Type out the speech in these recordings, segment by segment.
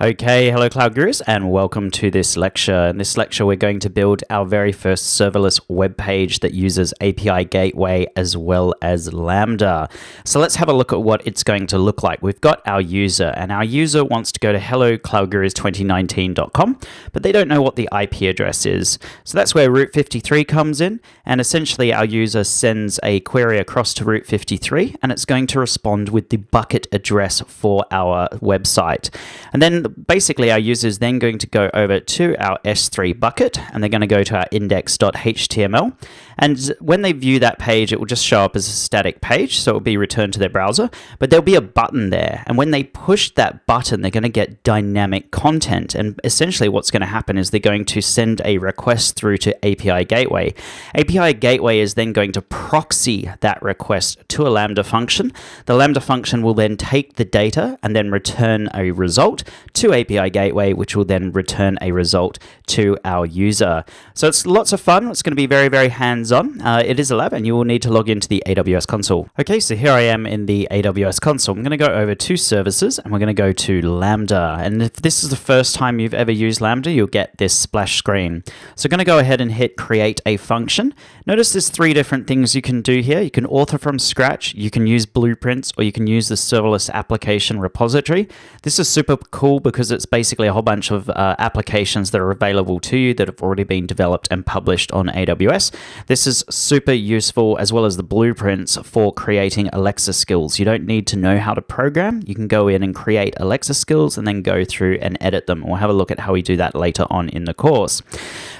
Okay, hello Cloud Gurus and welcome to this lecture. In this lecture, we're going to build our very first serverless web page that uses API Gateway as well as Lambda. So let's have a look at what it's going to look like. We've got our user and our user wants to go to hellocloudgurus2019.com, but they don't know what the IP address is. So that's where Route 53 comes in, and essentially our user sends a query across to Route 53 and it's going to respond with the bucket address for our website. And then basically our user is then going to go over to our S3 bucket and they're going to go to our index.html. And when they view that page, it will just show up as a static page, so it will be returned to their browser, but there'll be a button there. And when they push that button, they're going to get dynamic content. And essentially what's going to happen is they're going to send a request through to API Gateway. API Gateway is then going to proxy that request to a Lambda function. The Lambda function will then take the data and then return a result to API Gateway, which will then return a result to our user. So it's lots of fun. It's going to be very, very hands-on. It is a lab and you will need to log into the AWS console. Okay, so here I am in the AWS console. I'm going to go over to services and we're going to go to Lambda. And if this is the first time you've ever used Lambda, you'll get this splash screen. So I'm going to go ahead and hit create a function. Notice there's three different things you can do here. You can author from scratch, you can use blueprints, or you can use the serverless application repository. This is super cool because it's basically a whole bunch of applications that are available to you that have already been developed and published on AWS. This is super useful, as well as the blueprints for creating Alexa skills. You don't need to know how to program. You can go in and create Alexa skills and then go through and edit them. We'll have a look at how we do that later on in the course.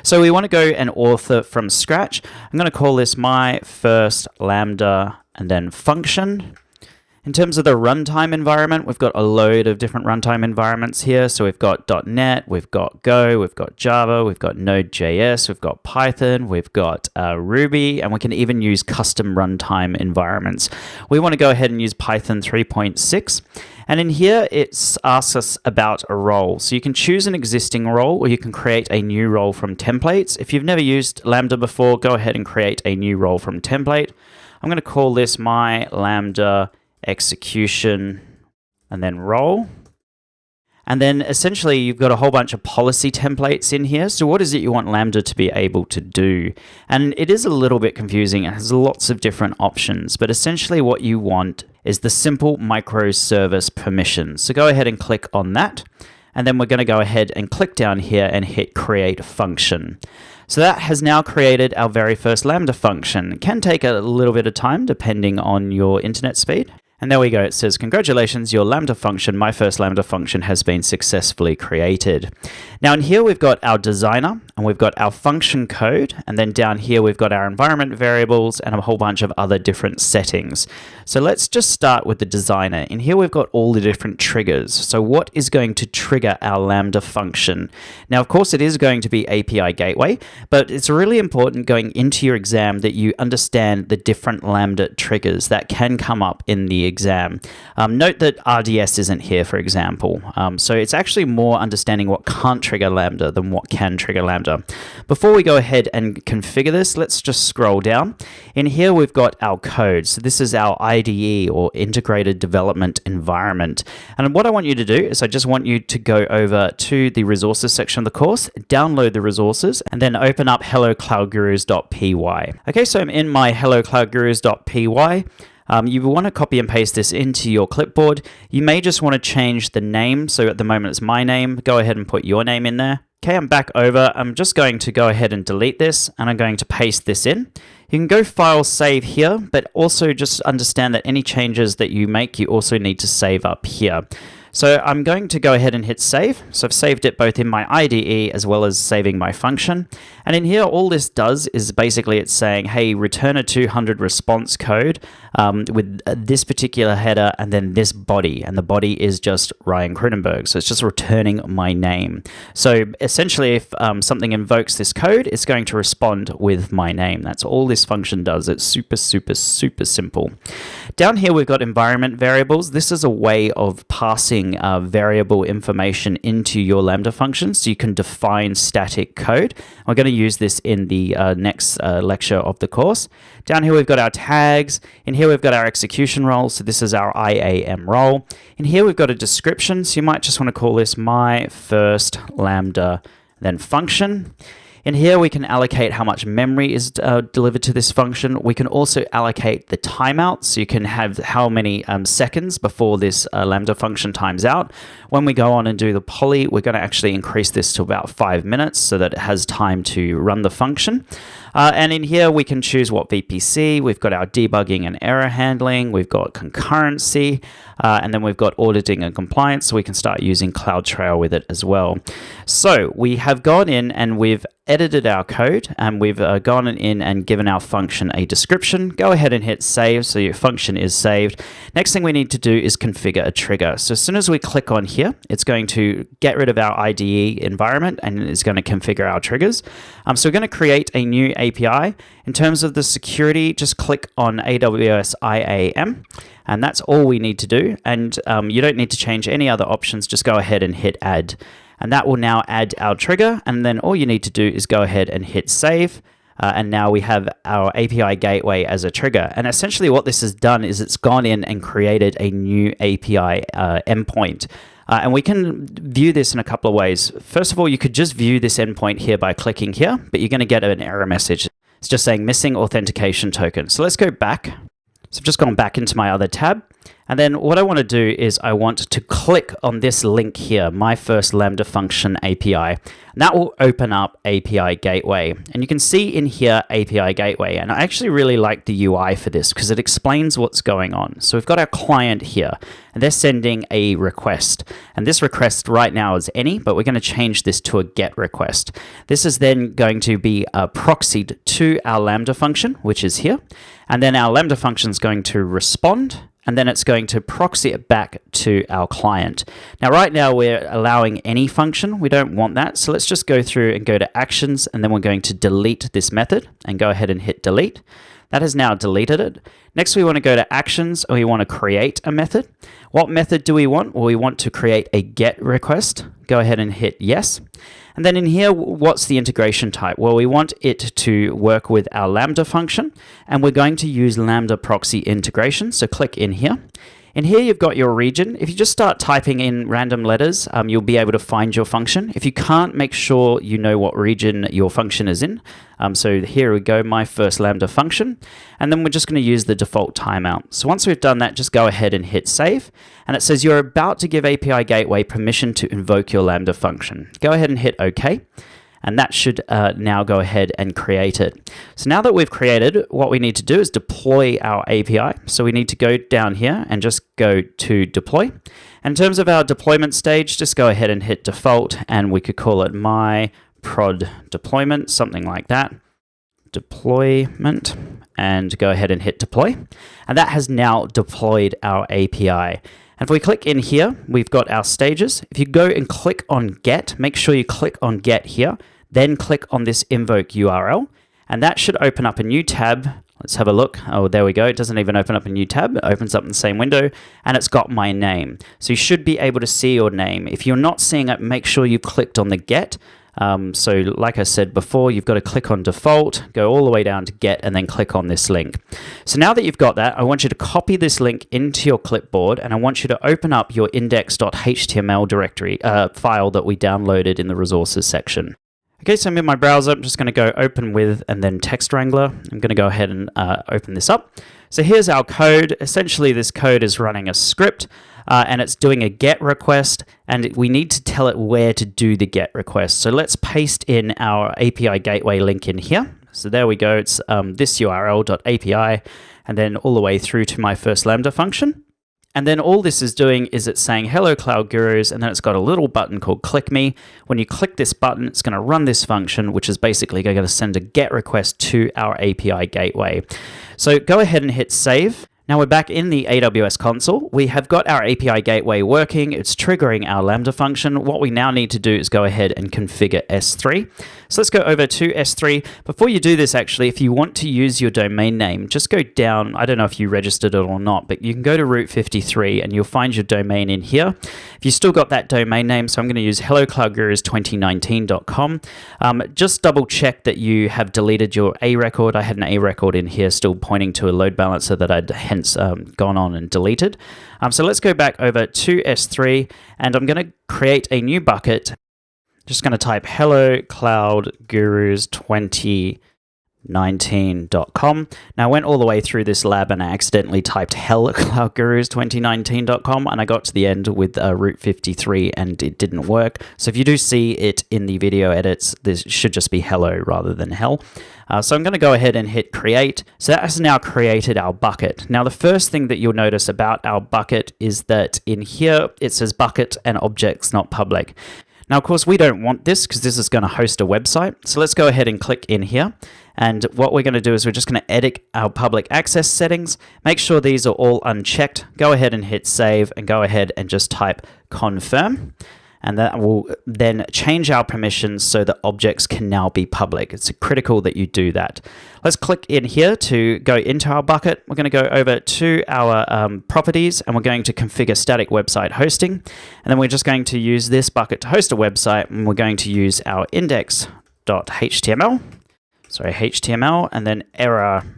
So we want to go and author from scratch. I'm going to call this my first Lambda and then function. In terms of the runtime environment, we've got a load of different runtime environments here. So we've got .NET, we've got Go, we've got Java, we've got Node.js, we've got Python, we've got Ruby, and we can even use custom runtime environments. We want to go ahead and use Python 3.6. And in here, it asks us about a role. So you can choose an existing role or you can create a new role from templates. If you've never used Lambda before, go ahead and create a new role from template. I'm going to call this my Lambda execution and then role. And then essentially you've got a whole bunch of policy templates in here. So what is it you want Lambda to be able to do? And it is a little bit confusing. It has lots of different options, but essentially what you want is the simple microservice permission. So go ahead and click on that. And then we're going to go ahead and click down here and hit create function. So that has now created our very first Lambda function. It can take a little bit of time depending on your internet speed. And there we go. It says, congratulations, your Lambda function, my first Lambda function, has been successfully created. Now in here, we've got our designer and we've got our function code. And then down here, we've got our environment variables and a whole bunch of other different settings. So let's just start with the designer. In here, we've got all the different triggers. So what is going to trigger our Lambda function? Now, of course, it is going to be API Gateway, but it's really important going into your exam that you understand the different Lambda triggers that can come up in the exam. Note that RDS isn't here, for example. So it's actually more understanding what can't trigger Lambda than what can trigger Lambda. Before we go ahead and configure this, let's just scroll down. In here, we've got our code. So this is our IDE, or Integrated Development Environment. And what I want you to do is I just want you to go over to the resources section of the course, download the resources, and then open up hellocloudgurus.py. Okay, so I'm in my hellocloudgurus.py. You will want to copy and paste this into your clipboard. You may just want to change the name. So at the moment it's my name. Go ahead and put your name in there. Okay, I'm back over. I'm just going to go ahead and delete this and I'm going to paste this in. You can go file save here, but also just understand that any changes that you make, you also need to save up here. So I'm going to go ahead and hit save. So I've saved it both in my IDE as well as saving my function. And in here, all this does is basically it's saying, hey, return a 200 response code with this particular header and then this body. And the body is just Ryan Cronenberg. So it's just returning my name. So essentially, if something invokes this code, it's going to respond with my name. That's all this function does. It's super, super, super simple. Down here, we've got environment variables. This is a way of passing putting variable information into your Lambda function so you can define static code. We're going to use this in the next lecture of the course. Down here we've got our tags. In here we've got our execution role, so this is our IAM role. In here we've got a description, so you might just want to call this my first Lambda then function. In here, we can allocate how much memory is delivered to this function. We can also allocate the timeout, so you can have how many seconds before this Lambda function times out. When we go on and do the poly, we're going to actually increase this to about 5 minutes so that it has time to run the function. And in here, we can choose what VPC. We've got our debugging and error handling. We've got concurrency. And then we've got auditing and compliance, so we can start using CloudTrail with it as well. So we have gone in and we've edited our code, and we've gone in and given our function a description. Go ahead and hit save, so your function is saved. Next thing we need to do is configure a trigger. So as soon as we click on here, it's going to get rid of our IDE environment and it's going to configure our triggers. So we're going to create a new API. In terms of the security, just click on AWS IAM. And that's all we need to do. And you don't need to change any other options. Just go ahead and hit add. And that will now add our trigger. And then all you need to do is go ahead and hit save. And now we have our API gateway as a trigger. And essentially what this has done is it's gone in and created a new API endpoint. And we can view this in a couple of ways. First of all, you could just view this endpoint here by clicking here, but you're going to get an error message. It's just saying missing authentication token. So let's go back. So I've just gone back into my other tab. And then what I want to do is I want to click on this link here, my first Lambda function API. And that will open up API Gateway. And you can see in here API Gateway. And I actually really like the UI for this because it explains what's going on. So we've got our client here, and they're sending a request. And this request right now is any, but we're going to change this to a GET request. This is then going to be proxied to our Lambda function, which is here. And then our Lambda function is going to respond, and then it's going to proxy it back to our client. Now, right now, we're allowing any function. We don't want that. So let's just go through and go to actions, and then we're going to delete this method and go ahead and hit delete. That has now deleted it. Next, we want to go to actions, and we want to create a method. What method do we want? Well, we want to create a GET request. Go ahead and hit yes. And then in here, what's the integration type? Well, we want it to work with our Lambda function, and we're going to use Lambda proxy integration. So click in here. In here, you've got your region. If you just start typing in random letters, you'll be able to find your function. If you can't, make sure you know what region your function is in. So here we go, my first Lambda function. And then we're just going to use the default timeout. So once we've done that, just go ahead and hit save. And it says you're about to give API Gateway permission to invoke your Lambda function. Go ahead and hit OK. And that should now go ahead and create it. So now that we've created, what we need to do is deploy our API. So we need to go down here and just go to deploy. And in terms of our deployment stage, just go ahead and hit default, and we could call it my prod deployment, something like that. Deployment, and go ahead and hit deploy. And that has now deployed our API. And if we click in here, we've got our stages. If you go and click on get, make sure you click on get here, then click on this invoke URL, and that should open up a new tab. Let's have a look. Oh, there we go. It doesn't even open up a new tab. It opens up in the same window, and it's got my name. So you should be able to see your name. If you're not seeing it, make sure you've clicked on the get. So like I said before, you've got to click on default, go all the way down to get, and then click on this link. So now that you've got that, I want you to copy this link into your clipboard, and I want you to open up your index.html directory file that we downloaded in the resources section. Okay, so I'm in my browser. I'm just going to go open with and then text wrangler. I'm going to go ahead and open this up. So here's our code. Essentially, this code is running a script. And it's doing a GET request, and we need to tell it where to do the GET request. So let's paste in our API Gateway link in here. So there we go. It's this URL.api, and then all the way through to my first Lambda function. And then all this is doing is it's saying, hello, Cloud Gurus, and then it's got a little button called Click Me. When you click this button, it's going to run this function, which is basically going to send a GET request to our API Gateway. So go ahead and hit save. Now we're back in the AWS console. We have got our API gateway working. It's triggering our Lambda function. What we now need to do is go ahead and configure S3. So let's go over to S3. Before you do this, actually, if you want to use your domain name, just go down. I don't know if you registered it or not, but you can go to Route 53 and you'll find your domain in here. If you still got that domain name, so I'm going to use hellocloudgurus2019.com. Just double check that you have deleted your A record. I had an A record in here still pointing to a load balancer that I'd gone on and deleted. So let's go back over to S3 and I'm going to create a new bucket. Just going to type hello cloud gurus 2019.com. Now I went all the way through this lab and I accidentally typed hellocloudgurus2019.com and I got to the end with Route 53 and it didn't work. So if you do see it in the video edits, this should just be hello rather than hell. So I'm going to go ahead and hit create. So that has now created our bucket. Now the first thing that you'll notice about our bucket is that in here it says bucket and objects not public. Now, of course, we don't want this because this is going to host a website. So let's go ahead and click in here. And what we're going to do is we're just going to edit our public access settings. Make sure these are all unchecked. Go ahead and hit save and go ahead and just type confirm. And that will then change our permissions so that objects can now be public. It's critical that you do that. Let's click in here to go into our bucket. We're going to go over to our properties and we're going to configure static website hosting. And then we're just going to use this bucket to host a website and we're going to use our index.html, HTML, and then error.html.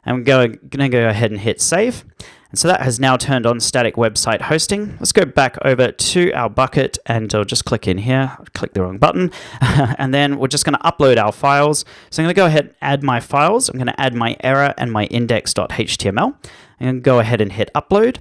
And we're going to go ahead and hit save. And so that has now turned on static website hosting. Let's go back over to our bucket and I'll just click in here. I clicked the wrong button. And then we're just going to upload our files. So I'm going to go ahead and add my files. I'm going to add my error and my index.html. I'm going to go ahead and hit upload.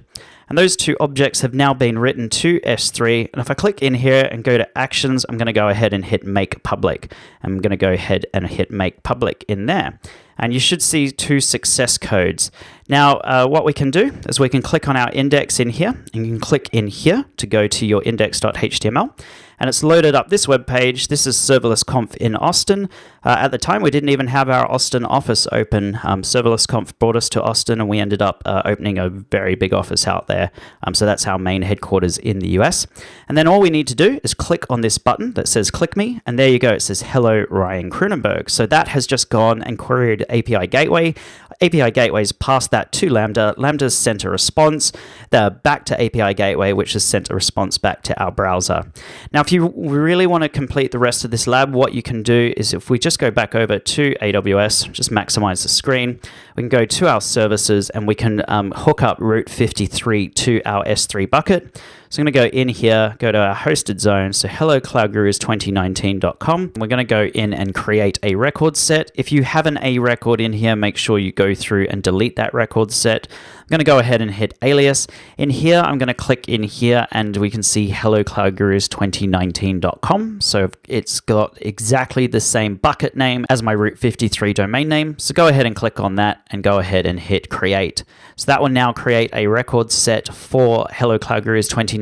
And those two objects have now been written to S3. And if I click in here and go to actions, I'm going to go ahead and hit make public. I'm going to go ahead and hit make public in there. And you should see two success codes. Now, what we can do is we can click on our index in here, and you can click in here to go to your index.html. And it's loaded up this web page. This is Serverless Conf in Austin. At the time, we didn't even have our Austin office open. Serverless Conf brought us to Austin, and we ended up opening a very big office out there. So that's our main headquarters in the US. And then all we need to do is click on this button that says click me, and there you go. It says hello, Ryan Kroonenberg. So that has just gone and queried API Gateway. API Gateway's passed that to Lambda. Lambda's sent a response back to API Gateway, which has sent a response back to our browser. Now, if you really want to complete the rest of this lab, what you can do is if we just go back over to AWS, just maximize the screen, we can go to our services and we can hook up Route 53 to our S3 bucket. So I'm going to go in here, go to our hosted zone, so hellocloudgurus2019.com. We're going to go in and create a record set. If you have an A record in here, make sure you go through and delete that record set. I'm going to go ahead and hit alias. In here, I'm going to click in here and we can see hellocloudgurus2019.com. So it's got exactly the same bucket name as my Route 53 domain name. So go ahead and click on that and go ahead and hit create. So that will now create a record set for hellocloudgurus2019.com.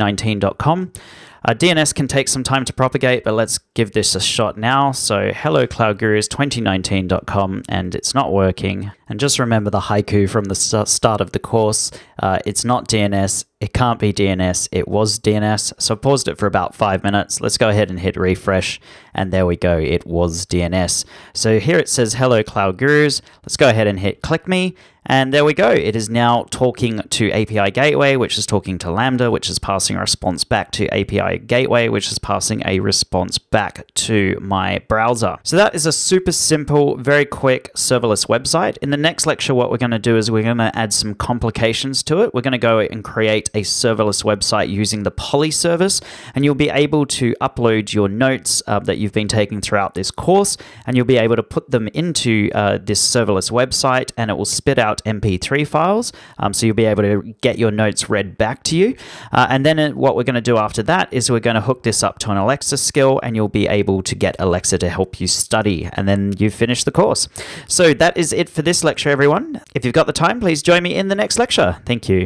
DNS can take some time to propagate, but let's give this a shot now. So hellocloudgurus2019.com, and it's not working. And just remember the haiku from the start of the course. It's not DNS. It can't be DNS. It was DNS. So I paused it for about 5 minutes. Let's go ahead and hit refresh. And there we go. It was DNS. So here it says Hello Cloud Gurus. Let's go ahead and hit click me. And there we go. It is now talking to API Gateway, which is talking to Lambda, which is passing a response back to API Gateway, which is passing a response back to my browser. So that is a super simple, very quick serverless website. In the next lecture, what we're going to do is we're going to add some complications to it. We're going to go and create a serverless website using the Poly service, and you'll be able to upload your notes that you've been taking throughout this course, and you'll be able to put them into this serverless website, and it will spit out MP3 files, so you'll be able to get your notes read back to you. And then what we're going to do after that is we're going to hook this up to an Alexa skill, and you'll be able to get Alexa to help you study, and then you've finished the course. So that is it for this lecture, everyone. If you've got the time, please join me in the next lecture. Thank you.